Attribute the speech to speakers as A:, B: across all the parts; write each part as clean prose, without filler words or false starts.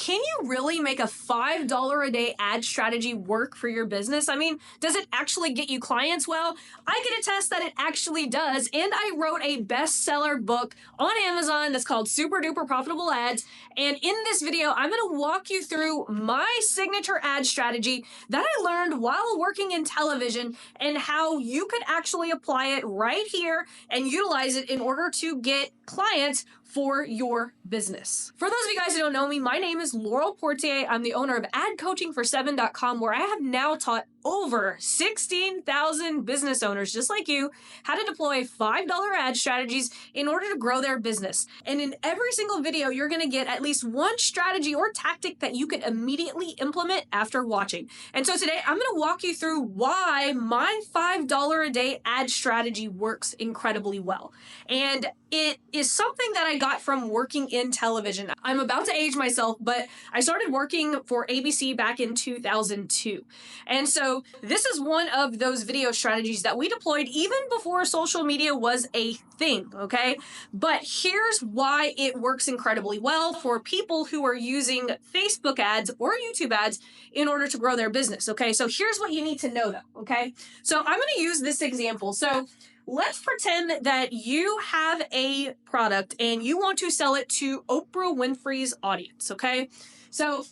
A: can you really make a $5 a day ad strategy work for your business? I mean, does it actually get you clients? Well, I can attest that it actually does. And I wrote a bestseller book on Amazon that's called Super Duper Profitable Ads. And in this video, I'm going to walk you through my signature ad strategy that I learned while working in television and how you could actually apply it right here and utilize it in order to get clients for your business. For those of you guys who don't know me, my name is Laurel Portier. I'm the owner of adcoachingfor7.com, where I have now taught over 16,000 business owners just like you how to deploy $5 ad strategies in order to grow their business. And in every single video, you're going to get at least one strategy or tactic that you can immediately implement after watching. And so today I'm going to walk you through why my $5 a day ad strategy works incredibly well. And it is something that I got from working in television. I'm about to age myself, but I started working for ABC back in 2002. And so this is one of those video strategies that we deployed even before social media was a thing, okay? But here's why it works incredibly well for people who are using Facebook ads or YouTube ads in order to grow their business, okay? So here's what you need to know though, okay? So I'm going to use this example. So let's pretend that you have a product and you want to sell it to Oprah Winfrey's audience, okay? So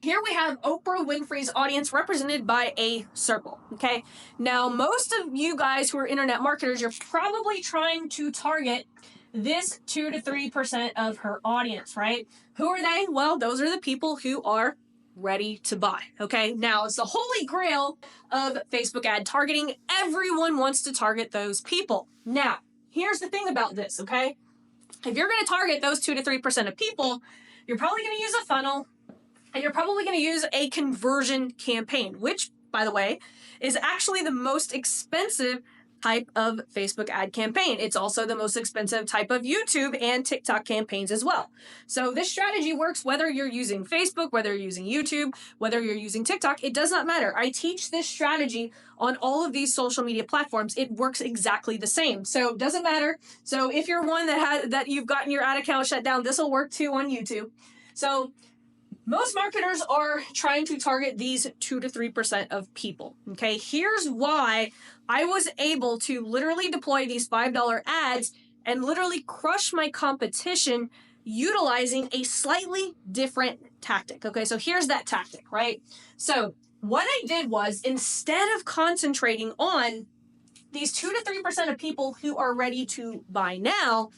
A: here we have Oprah Winfrey's audience represented by a circle, okay? Now, most of you guys who are internet marketers, you're probably trying to target this 2 to 3% of her audience, right? Who are they? Well, those are the people who are ready to buy, okay? Now, it's the holy grail of Facebook ad targeting. Everyone wants to target those people. Now, here's the thing about this, okay? If you're going to target those 2 to 3% of people, you're probably going to use a funnel, and you're probably going to use a conversion campaign, which, by the way, is actually the most expensive type of Facebook ad campaign. It's also the most expensive type of YouTube and TikTok campaigns as well. So this strategy works whether you're using Facebook, whether you're using YouTube, whether you're using TikTok, it does not matter. I teach this strategy on all of these social media platforms. It works exactly the same. So it doesn't matter. So if you're one that you've gotten your ad account shut down, this will work too on YouTube. So most marketers are trying to target these 2 to 3% of people, okay? Here's why I was able to literally deploy these $5 ads and literally crush my competition utilizing a slightly different tactic, okay? So here's that tactic, right? So what I did was, instead of concentrating on these 2 to 3% of people who are ready to buy now,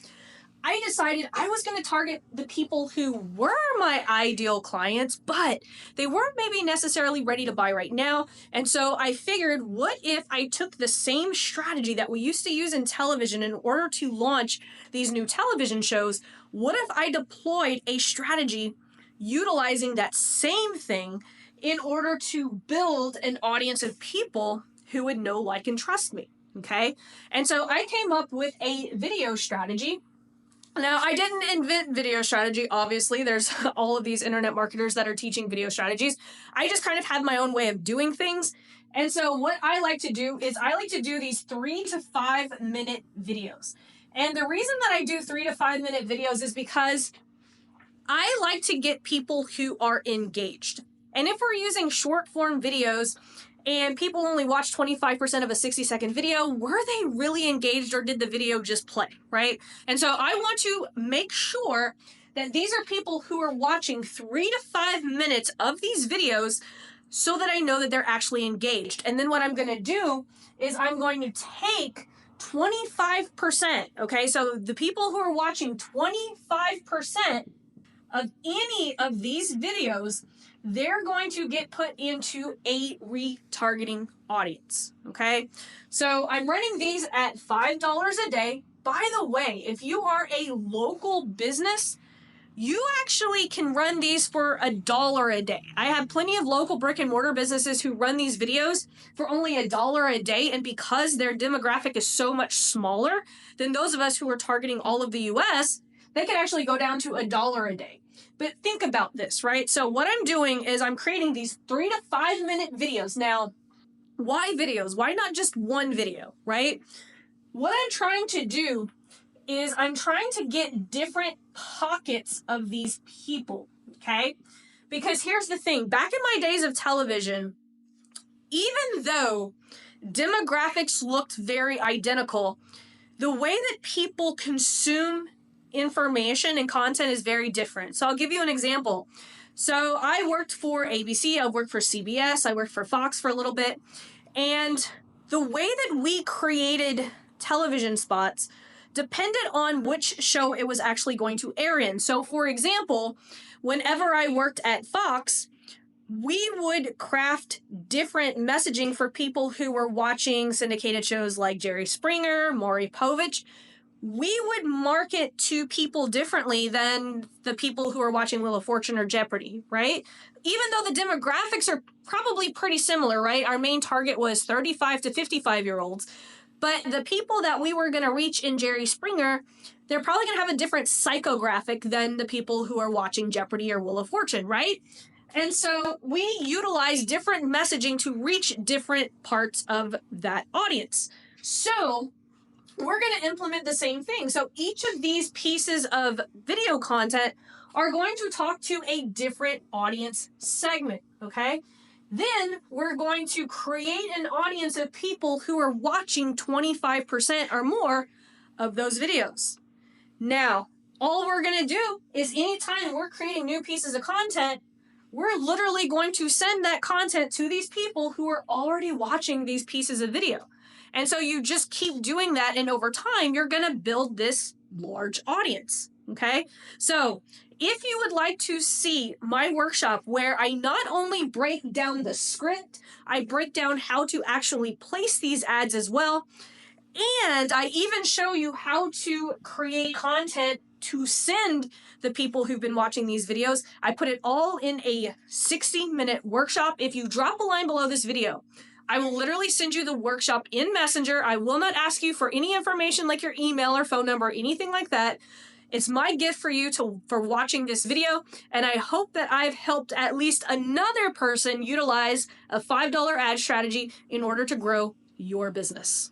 A: I decided I was going to target the people who were my ideal clients, but they weren't maybe necessarily ready to buy right now. And so I figured, what if I took the same strategy that we used to use in television in order to launch these new television shows? What if I deployed a strategy utilizing that same thing in order to build an audience of people who would know, like, and trust me, okay? And so I came up with a video strategy. Now, I didn't invent video strategy, obviously. There's all of these internet marketers that are teaching video strategies. I just kind of had my own way of doing things. And so what I like to do is I like to do these 3 to 5 minute videos. And the reason that I do 3 to 5 minute videos is because I like to get people who are engaged. And if we're using short form videos and people only watch 25% of a 60-second video, were they really engaged, or did the video just play, right? And so I want to make sure that these are people who are watching 3 to 5 minutes of these videos so that I know that they're actually engaged. And then what I'm going to do is I'm going to take 25%, okay? So the people who are watching 25% of any of these videos, they're going to get put into a retargeting audience, okay? So I'm running these at $5 a day. By the way, if you are a local business, you actually can run these for $1 a day. I have plenty of local brick and mortar businesses who run these videos for only $1 a day, and because their demographic is so much smaller than those of us who are targeting all of the US, they can actually go down to $1 a day. But think about this, right? So what I'm doing is I'm creating these 3 to 5 minute videos. Now, why videos? Why not just one video, right? What I'm trying to do is I'm trying to get different pockets of these people, okay? Because here's the thing, back in my days of television, even though demographics looked very identical, the way that people consume information and content is very different. So I'll give you an example. So I worked for ABC, I worked for CBS, I worked for Fox for a little bit, and the way that we created television spots depended on which show it was actually going to air in. So for example, whenever I worked at Fox, we would craft different messaging for people who were watching syndicated shows like Jerry Springer, Maury Povich. We would market to people differently than the people who are watching Wheel of Fortune or Jeopardy, right? Even though the demographics are probably pretty similar, right? Our main target was 35 to 55-year-olds. But the people that we were going to reach in Jerry Springer, they're probably going to have a different psychographic than the people who are watching Jeopardy or Wheel of Fortune, right? And so we utilize different messaging to reach different parts of that audience. So we're going to implement the same thing. So each of these pieces of video content are going to talk to a different audience segment, okay? Then we're going to create an audience of people who are watching 25% or more of those videos. Now, all we're going to do is anytime we're creating new pieces of content, we're literally going to send that content to these people who are already watching these pieces of video. And so you just keep doing that, and over time, you're going to build this large audience, okay? So if you would like to see my workshop where I not only break down the script, I break down how to actually place these ads as well, and I even show you how to create content to send the people who've been watching these videos. I put it all in a 60-minute workshop. If you drop a line below this video, I will literally send you the workshop in Messenger. I will not ask you for any information like your email or phone number or anything like that. It's my gift for you for watching this video, and I hope that I've helped at least another person utilize a $5 ad strategy in order to grow your business.